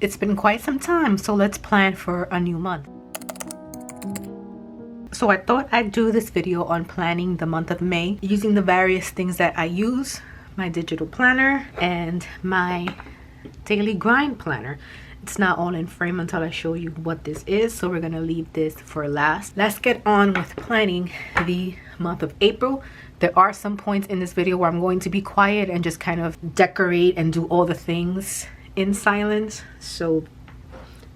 It's been quite some time, so let's plan for a new month. So I thought I'd do this video on planning the month of May using the various things that I use, my digital planner and my daily grind planner. It's not all in frame until I show you what this is, so we're gonna leave this for last. Let's get on with planning the month of April. There are some points in this video where I'm going to be quiet and just kind of decorate and do all the things in silence, so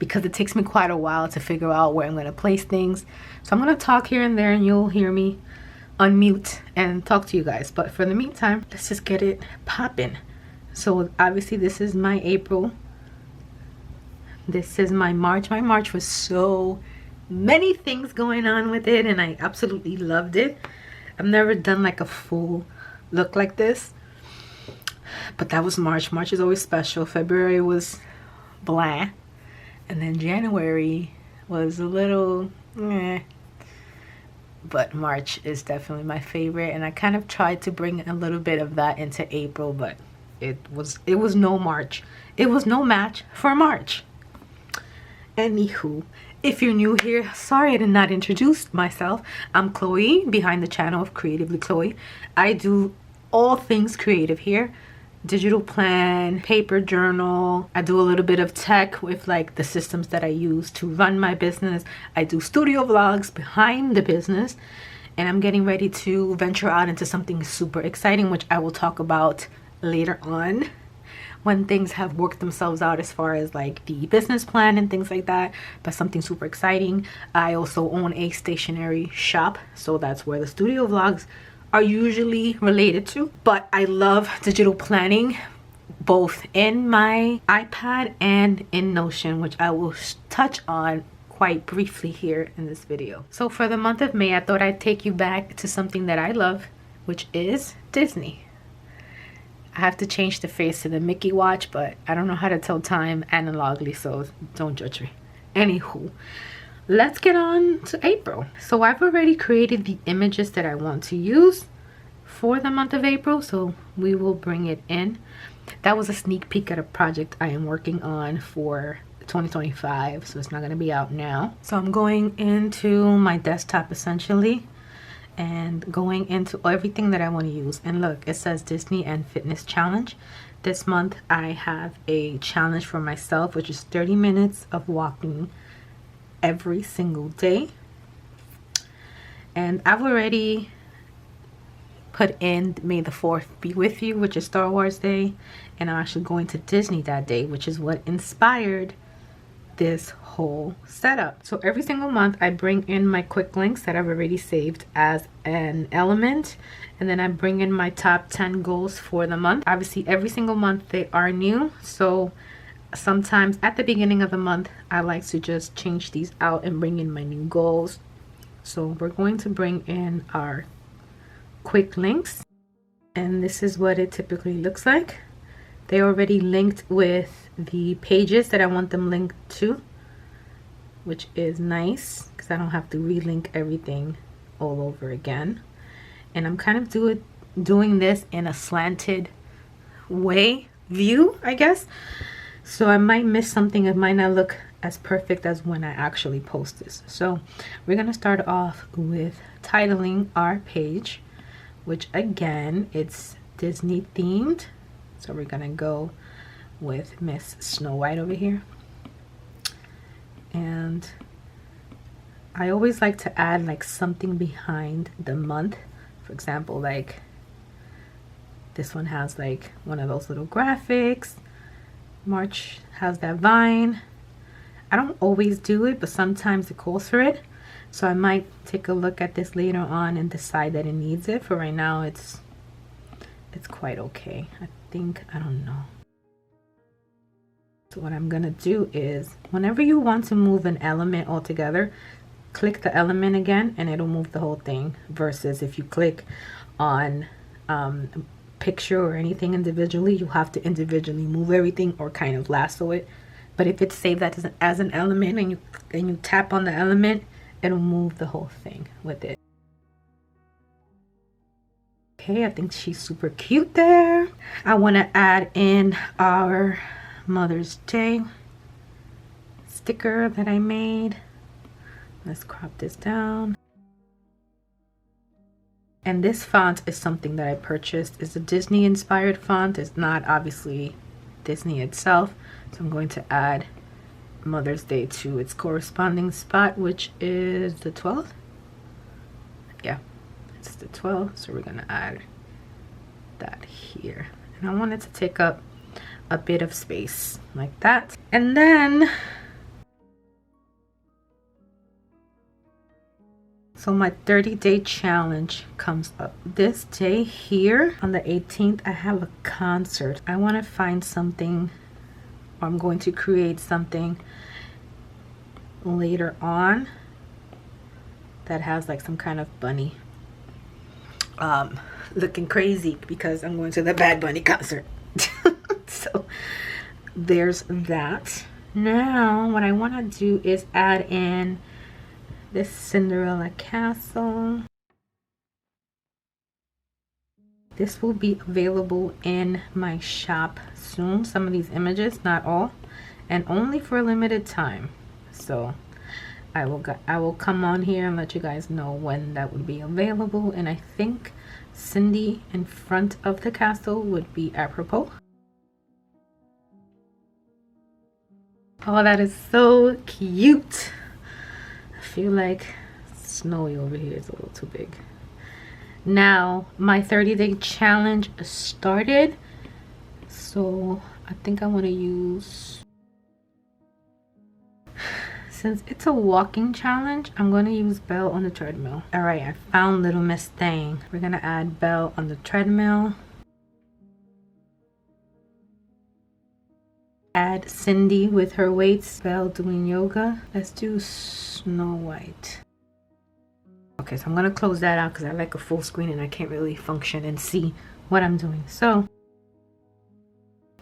because it takes me quite a while to figure out where I'm going to place things, so I'm going to talk here and there and you'll hear me unmute and talk to you guys. But for the meantime, let's just get it popping. So obviously this is my April, this is my March. My March was so many things going on with it and I absolutely loved it. I've never done like a full look like this, but that was March. March is always special. February was blah, and then January was a little but March is definitely my favorite, and I kind of tried to bring a little bit of that into April, but it was no March. It was no match for March. Anywho, if you're new here, sorry I did not introduce myself. I'm Chloe, behind the channel of Creatively Chloe. I do all things creative here. Digital plan, paper journal. I do a little bit of tech with like the systems that I use to run my business. I do studio vlogs behind the business, and I'm getting ready to venture out into something super exciting, which I will talk about later on when things have worked themselves out as far as like the business plan and things like that, but something super exciting. I also own a stationery shop, so that's where the studio vlogs are usually related to. But I love digital planning, both in my iPad and in Notion, which I will touch on quite briefly here in this video. So for the month of May, I thought I'd take you back to something that I love, which is Disney. I have to change the face to the Mickey watch, but I don't know how to tell time analogically, so don't judge me. Anywho, let's get on to April. So I've already created the images that I want to use for the month of April, so we will bring it in. That was a sneak peek at a project I am working on for 2025, so it's not going to be out now. So I'm going into my desktop essentially and going into everything that I want to use. And look, it says Disney and Fitness Challenge. This month I have a challenge for myself, which is 30 minutes of walking every single day. And I've already put in May the 4th be with you, which is Star Wars Day, and I'm actually going to Disney that day, which is what inspired this whole setup. So every single month I bring in my quick links that I've already saved as an element, and then I bring in my top 10 goals for the month. Obviously every single month they are new, so sometimes at the beginning of the month I like to just change these out and bring in my new goals. So we're going to bring in our quick links, and this is what it typically looks like. They already linked with the pages that I want them linked to, which is nice because I don't have to relink everything all over again. And I'm kind of doing this in a slanted view, I guess. So I might miss something. It might not look as perfect as when I actually post this. So we're going to start off with titling our page, which again, it's Disney themed. So we're going to go with Miss Snow White over here. And I always like to add like something behind the month. For example, like this one has like one of those little graphics. March has that vine. I don't always do it, but sometimes it calls for it. So I might take a look at this later on and decide that it needs it. For right now, it's quite okay. I don't know. So what I'm gonna do is, whenever you want to move an element altogether, click the element again and it'll move the whole thing, versus if you click on picture or anything individually, you have to individually move everything or kind of lasso it. But if it's saved as an element and you tap on the element, it'll move the whole thing with it. Okay, I think she's super cute there. I want to add in our Mother's Day sticker that I made. Let's crop this down. And this font is something that I purchased. It's a Disney inspired font. It's not obviously Disney itself. So I'm going to add Mother's Day to its corresponding spot, which is the 12th. Yeah, it's the 12th. So we're gonna add that here. And I want it to take up a bit of space like that. And then, so my 30-day challenge comes up. This day here on the 18th, I have a concert. I want to find something, or I'm going to create something later on that has like some kind of bunny looking crazy, because I'm going to the Bad Bunny concert. So there's that. Now what I want to do is add in this Cinderella castle. This will be available in my shop soon, some of these images, not all, and only for a limited time. So I will come on here and let you guys know when that would be available. And I think Cindy in front of the castle would be apropos. Oh, that is so cute. I feel like Snowy over here is a little too big. Now my 30-day challenge started, so I think I want to use, since it's a walking challenge, I'm going to use Belle on the treadmill. All right, I found Little Miss Thing. We're going to add Belle on the treadmill. Add Cindy with her weights, Belle doing yoga. Let's do Snow White. Okay, so I'm going to close that out because I like a full screen and I can't really function and see what I'm doing. So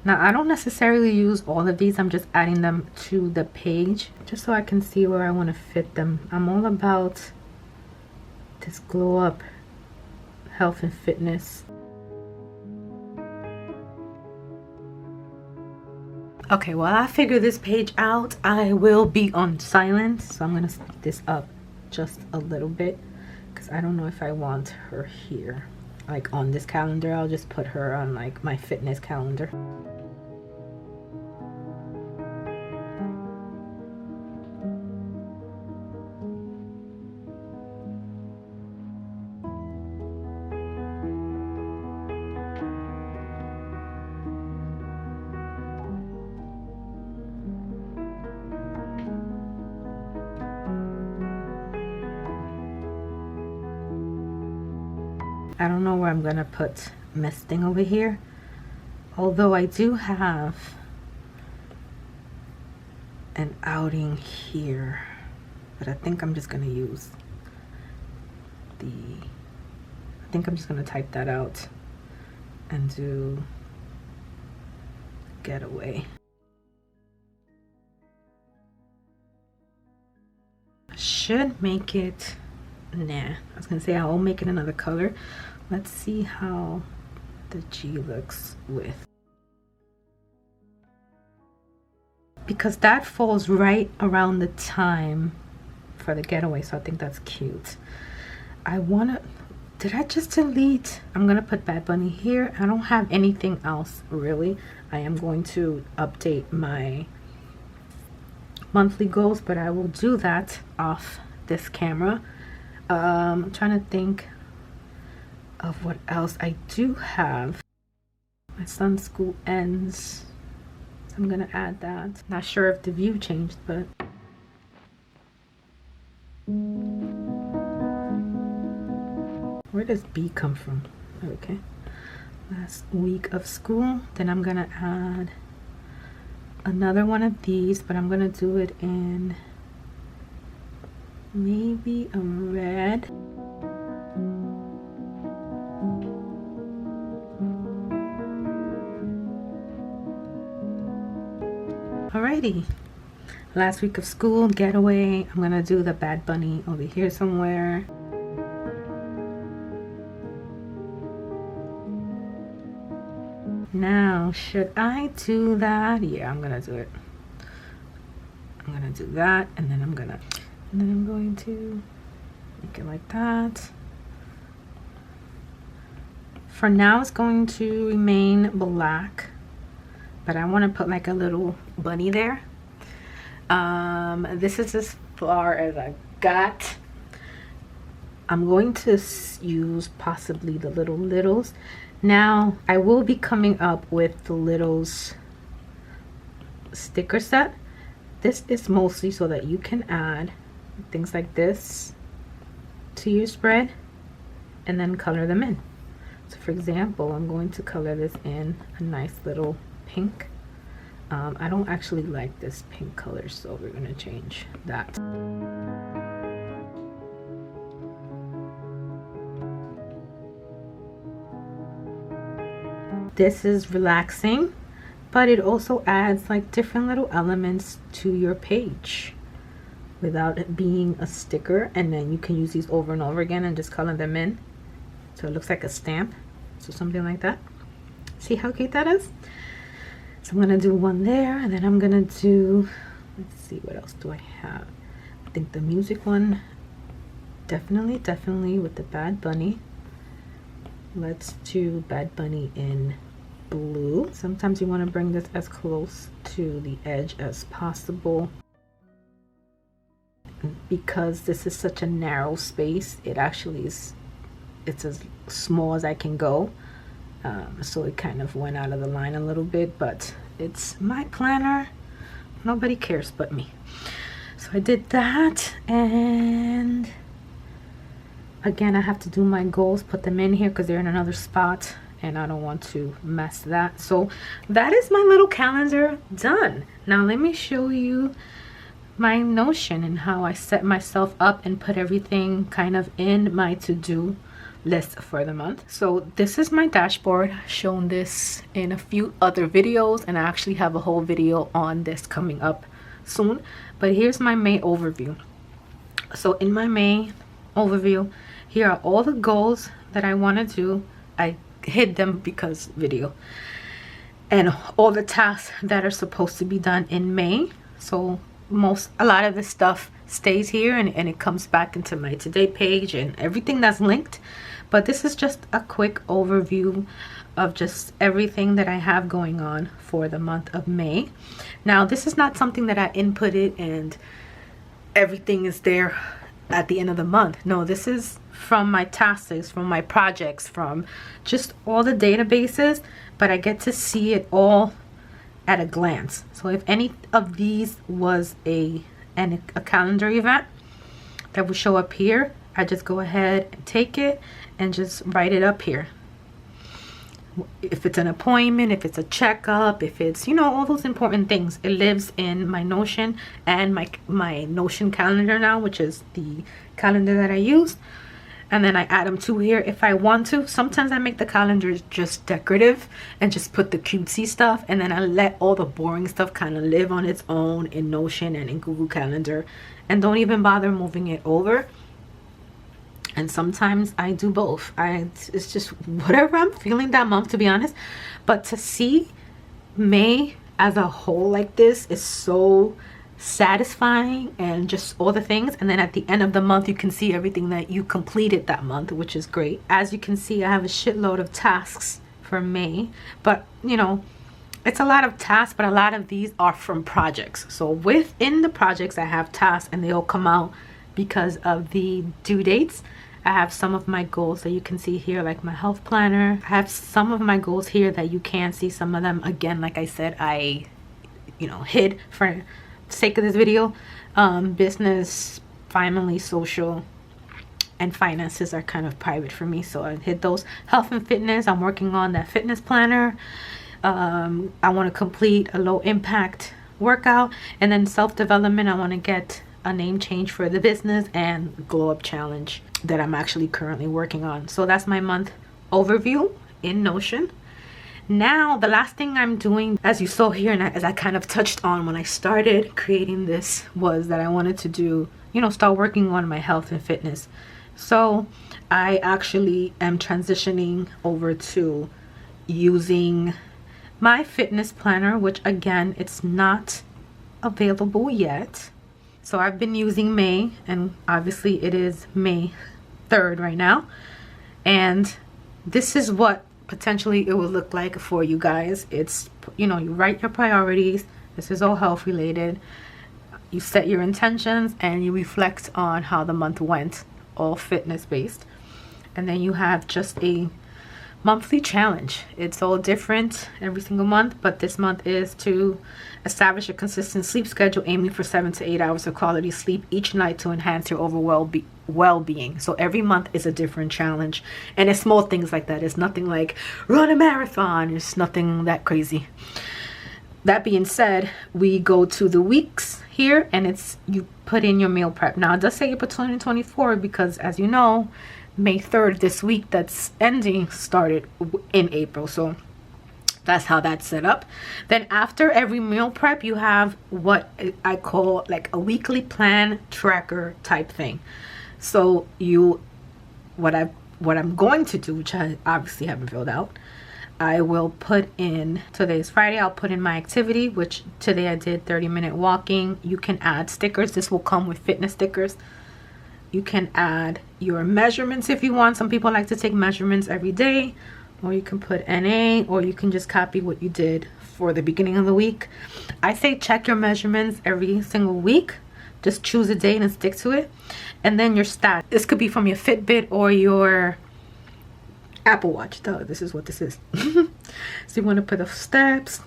now I don't necessarily use all of these. I'm just adding them to the page just so I can see where I want to fit them. I'm all about this glow up health and fitness. Okay, while I figure this page out, I will be on silent. So I'm going to speed this up just a little bit because I don't know if I want her here. Like on this calendar, I'll just put her on like my fitness calendar. I don't know where I'm gonna put Miss Thing over here, although I do have an outing here, but I think I'm just gonna use I think I'm just gonna type that out and do getaway. Should make it, nah, I was gonna say I'll make it another color. Let's see how the G looks with, because that falls right around the time for the getaway, so I think that's cute. I wanna, did I just delete? I'm gonna put Bad Bunny here. I don't have anything else really. I am going to update my monthly goals, but I will do that off this camera. I'm trying to think of what else I do have. My son's school ends, so I'm gonna add that. Not sure if the view changed, but where does B come from? Okay, last week of school. Then I'm gonna add another one of these, but I'm gonna do it in maybe a red. Alrighty, last week of school, getaway. I'm gonna do the Bad Bunny over here somewhere. Now, should I do that? Yeah, I'm gonna do it. I'm gonna do that, and then I'm going to make it like that. For now it's going to remain black, but I want to put like a little bunny there. This is as far as I got. I'm going to use possibly the littles. Now I will be coming up with the littles sticker set. This is mostly so that you can add things like this to your spread and then color them in. So for example, I'm going to color this in a nice little pink. I don't actually like this pink color, so we're going to change that. This is relaxing, but it also adds like different little elements to your page without it being a sticker, and then you can use these over and over again and just color them in so it looks like a stamp, so something like that. See how cute that is? So I'm gonna do one there, and then I'm gonna do, let's see, what else do I have? I think the music one, definitely with the Bad Bunny. Let's do Bad Bunny in blue. Sometimes you want to bring this as close to the edge as possible. Because this is such a narrow space, it actually is, it's as small as I can go. So it kind of went out of the line a little bit, but it's my planner. Nobody cares but me. So I did that, and again, I have to do my goals, put them in here because they're in another spot and I don't want to mess that. So that is my little calendar done. Now let me show you my Notion and how I set myself up and put everything kind of in my to-do list for the month. So this is my dashboard. I've shown this in a few other videos, and I actually have a whole video on this coming up soon, but here's my May overview. So in my May overview, here are all the goals that I want to do. I hid them because video, and all the tasks that are supposed to be done in May. So a lot of this stuff stays here, and it comes back into my today page and everything that's linked. But this is just a quick overview of just everything that I have going on for the month of May. Now this is not something that I inputted and everything is there at the end of the month. No, this is from my tasks, from my projects, from just all the databases, but I get to see it all at a glance. So if any of these was a calendar event that would show up here, I just go ahead and take it and just write it up here. If it's an appointment, if it's a checkup, if it's, you know, all those important things, it lives in my Notion and my Notion calendar now, which is the calendar that I use. And then I add them to here if I want to. Sometimes I make the calendars just decorative and just put the cutesy stuff, and then I let all the boring stuff kind of live on its own in Notion and in Google Calendar, and don't even bother moving it over. And sometimes I do both. It's just whatever I'm feeling that month, to be honest. But to see May as a whole like this is so satisfying, and just all the things. And then at the end of the month, you can see everything that you completed that month, which is great. As you can see, I have a shitload of tasks for May, but you know, it's a lot of tasks, but a lot of these are from projects. So within the projects, I have tasks, and they all come out because of the due dates. I have some of my goals that you can see here, like my health planner. I have some of my goals here that you can see. Some of them, again, like I said, I hid for sake of this video. Business, family, social, and finances are kind of private for me, so I hid those. Health and fitness, I'm working on that fitness planner. I want to complete a low impact workout. And then self-development, I want to get a name change for the business and glow up challenge that I'm actually currently working on. So that's my month overview in Notion. Now the last thing I'm doing, as you saw here, and as I kind of touched on when I started creating this, was that I wanted to do, start working on my health and fitness. So I actually am transitioning over to using my fitness planner, which again, it's not available yet. So I've been using May, and obviously it is May 3rd right now. And this is what potentially it will look like for you guys. It's, you know, you write your priorities. This is all health related. You set your intentions and you reflect on how the month went, all fitness based. And then you have just a monthly challenge. It's all different every single month, but this month is to establish a consistent sleep schedule, aiming for 7 to 8 hours of quality sleep each night to enhance your overall well-being. So every month is a different challenge, and it's small things like that. It's nothing like run a marathon. It's nothing that crazy. That being said, we go to the weeks here, and it's you put in your meal prep. Now it does say you put 2024 because, as you know, May 3rd, this week that's ending, started in April. So that's how that's set up. Then after every meal prep, you have what I call like a weekly plan tracker type thing. So what I'm going to do, which I obviously haven't filled out, I will put in, today's Friday, I'll put in my activity, which today I did 30-minute walking. You can add stickers. This will come with fitness stickers. You can add your measurements if you want. Some people like to take measurements every day, or you can put NA, or you can just copy what you did for the beginning of the week. I say check your measurements every single week. Just choose a date and stick to it. And then your stats. This could be from your Fitbit or your Apple Watch. Duh, this is what this is. So you want to put the steps.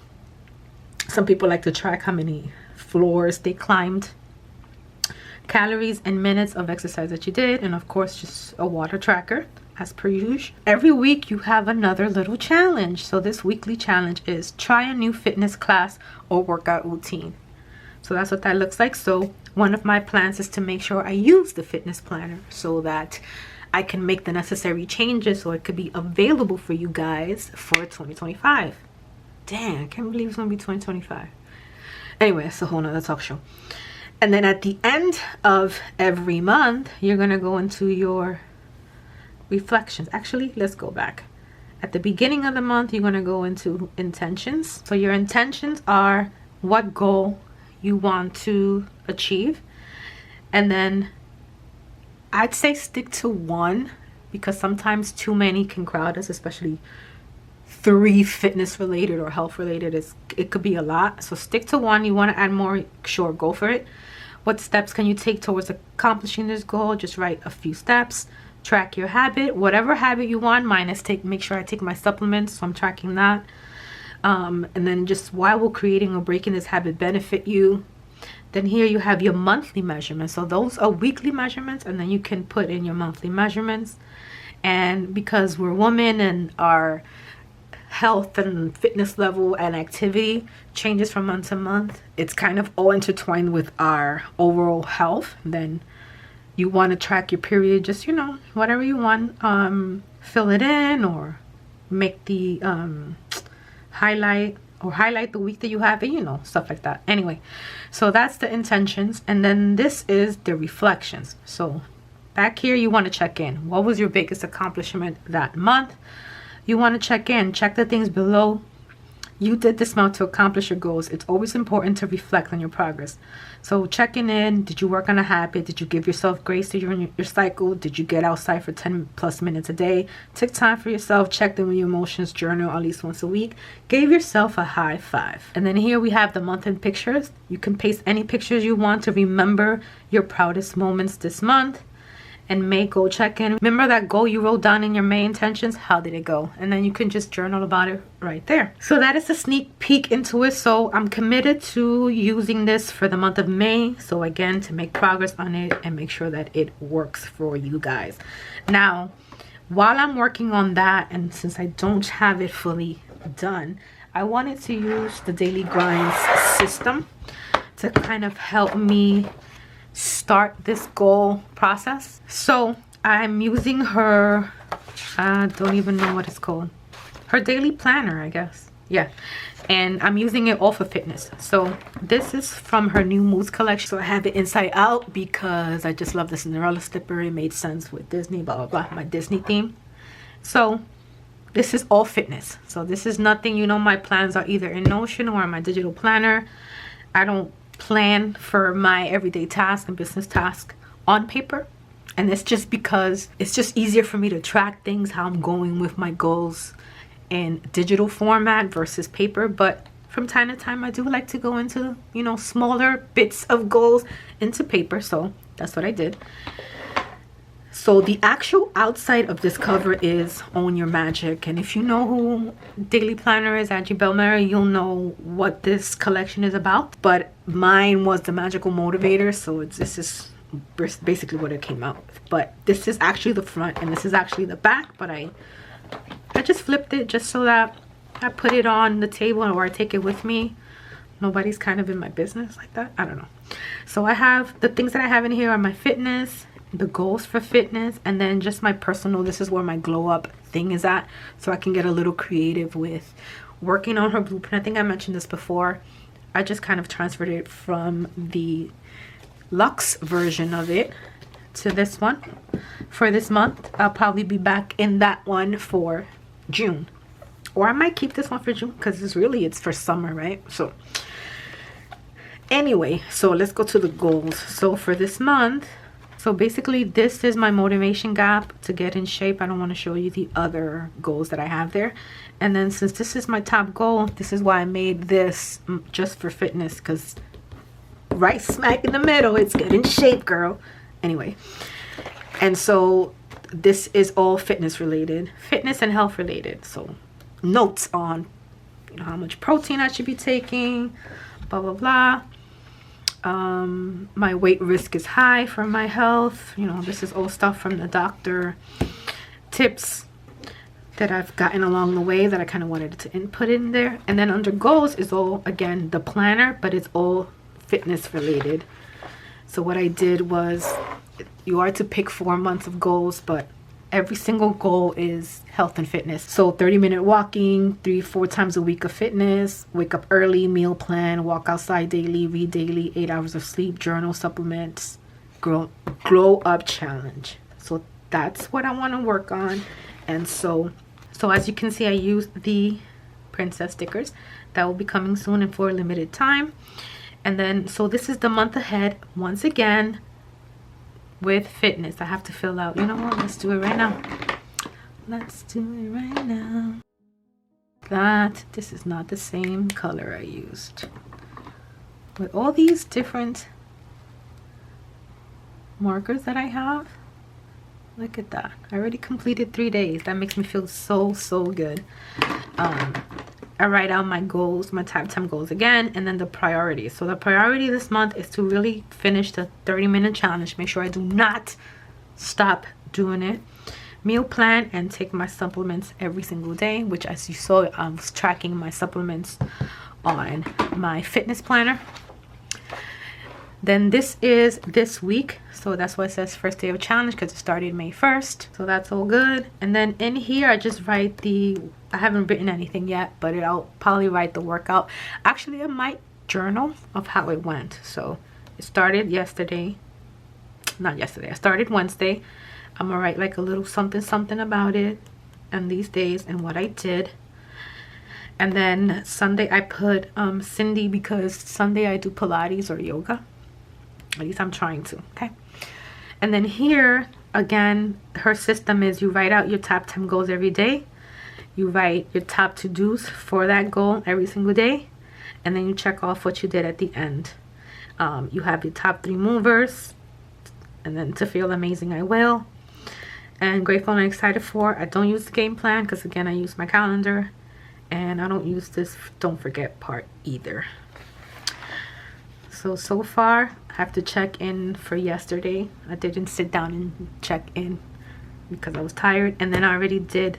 Some people like to track how many floors they climbed, calories and minutes of exercise that you did, and of course just a water tracker as per usual. Every week you have another little challenge. So this weekly challenge is try a new fitness class or workout routine. So that's what that looks like. So one of my plans is to make sure I use the fitness planner so that I can make the necessary changes so it could be available for you guys for 2025. Damn, I can't believe it's gonna be 2025. Anyway, it's a whole nother talk show. And then at the end of every month, you're going to go into your reflections. Actually, let's go back. At the beginning of the month, you're going to go into intentions. So your intentions are what goal you want to achieve. And then I'd say stick to one, because sometimes too many can crowd us, especially 3 fitness related or health related. It could be a lot. So stick to one. You want to add more, sure, go for it. What steps can you take towards accomplishing this goal? Just write a few steps. Track your habit, whatever habit you want. Mine is make sure I take my supplements, so I'm tracking that. And then just why will creating or breaking this habit benefit you? Then here you have your monthly measurements. So those are weekly measurements, and then you can put in your monthly measurements. And because we're women and our health and fitness level and activity changes from month to month, it's kind of all intertwined with our overall health. Then you want to track your period, just, you know, whatever you want, fill it in or make the highlight the week that you have it, you know, stuff like that. Anyway, so that's the intentions. And then this is the reflections. So back here, you want to check in. What was your biggest accomplishment that month? You want to check in, check the things below. You did this month to accomplish your goals. It's always important to reflect on your progress. So checking in, did you work on a habit? Did you give yourself grace during your cycle? Did you get outside for 10 plus minutes a day? Take time for yourself, check them in your emotions journal at least once a week. Gave yourself a high 5. And then here we have the month in pictures. You can paste any pictures you want to remember your proudest moments this month. And May goal check-in. Remember that goal you wrote down in your May intentions? How did it go? And then you can just journal about it right there. So that is a sneak peek into it. So I'm committed to using this for the month of May. So again, to make progress on it and make sure that it works for you guys. Now, while I'm working on that, and since I don't have it fully done, I wanted to use the Daily Grinds system to kind of help me start this goal process. So I'm using her, I don't even know what it's called, her daily planner, I guess. Yeah, and I'm using it all for fitness. So this is from her new Moods collection. So I have it inside out because I just love the Cinderella slipper. It made sense with Disney, blah blah blah, my Disney theme. So this is all fitness. So this is nothing, you know, my plans are either in Notion or in my digital planner. I don't plan for my everyday task and business task on paper. And it's just because it's just easier for me to track things, how I'm going with my goals in digital format versus paper. But from time to time, I do like to go into, you know, smaller bits of goals into paper. So that's what I did. So the actual outside of this cover is Own Your Magic. And if you know who Daily Planner is, Angie Belmera, you'll know what this collection is about. But mine was the Magical Motivator. So this is basically what it came out with. But this is actually the front and this is actually the back. But I just flipped it just so that I put it on the table or I take it with me. Nobody's kind of in my business like that. I don't know. So I have the things that I have in here are my fitness, the goals for fitness, and then just my personal. This is where my glow up thing is at, so I can get a little creative with working on her blueprint. I think I mentioned this before. I just kind of transferred it from the luxe version of it to this one for this month. I'll probably be back in that one for June, or I might keep this one for June because it's for summer, right? So anyway, so let's go to the goals. So for this month, so basically this is my motivation gap to get in shape. I don't want to show you the other goals that I have there. And then since this is my top goal, this is why I made this just for fitness, because right smack in the middle, it's get in shape, girl. Anyway, and so this is all fitness related, fitness and health related. So notes on, you know, how much protein I should be taking, blah blah blah. My weight risk is high for my health. You know, this is all stuff from the doctor, tips that I've gotten along the way that I kind of wanted to input in there. And then under goals is all, again, the planner, but it's all fitness related. So what I did was, you are to pick 4 months of goals, but every single goal is health and fitness. So 30-minute walking, 3-4 times a week of fitness, wake up early, meal plan, walk outside daily, read daily, 8 hours of sleep, journal, supplements, glow up challenge. So that's what I want to work on. And so as you can see, I used the princess stickers that will be coming soon and for a limited time. And then, so this is the month ahead once again with fitness. I have to fill out, you know what, let's do it right now. Let's do it right now. This is not the same color I used. With all these different markers that I have, look at that. I already completed 3 days. That makes me feel so good. I write out my goals, my time goals again, and then the priorities. So the priority this month is to really finish the 30-minute challenge. Make sure I do not stop doing it. Meal plan and take my supplements every single day, which, as you saw, I was tracking my supplements on my fitness planner. Then this is this week, so that's why it says first day of challenge, because it started May 1st. So that's all good. And then in here I just write I haven't written anything yet, but I'll probably write the workout. Actually, I might journal of how it went. So it started yesterday. Not yesterday, I started Wednesday. I'm gonna write like a little something about it and these days and what I did. And then Sunday I put Cindy, because Sunday I do Pilates or yoga. At least I'm trying to, okay? And then here, again, her system is you write out your top 10 goals every day. You write your top to-dos for that goal every single day. And then you check off what you did at the end. You have your top 3 movers. And then to feel amazing, I will. And grateful and excited for. I don't use the game plan because, again, I use my calendar. And I don't use this don't forget part either. So far, I have to check in for yesterday. I didn't sit down and check in because I was tired. And then I already did.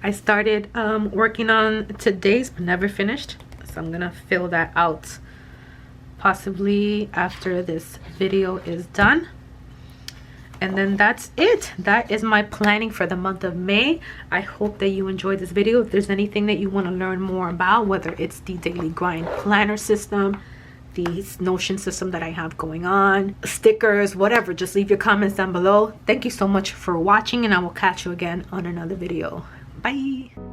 I started working on today's, but never finished. So I'm going to fill that out possibly after this video is done. And then that's it. That is my planning for the month of May. I hope that you enjoyed this video. If there's anything that you want to learn more about, whether it's the Daily Grind planner system, the Notion system that I have going on, stickers, whatever, just leave your comments down below. Thank you so much for watching, and I will catch you again on another video. Bye.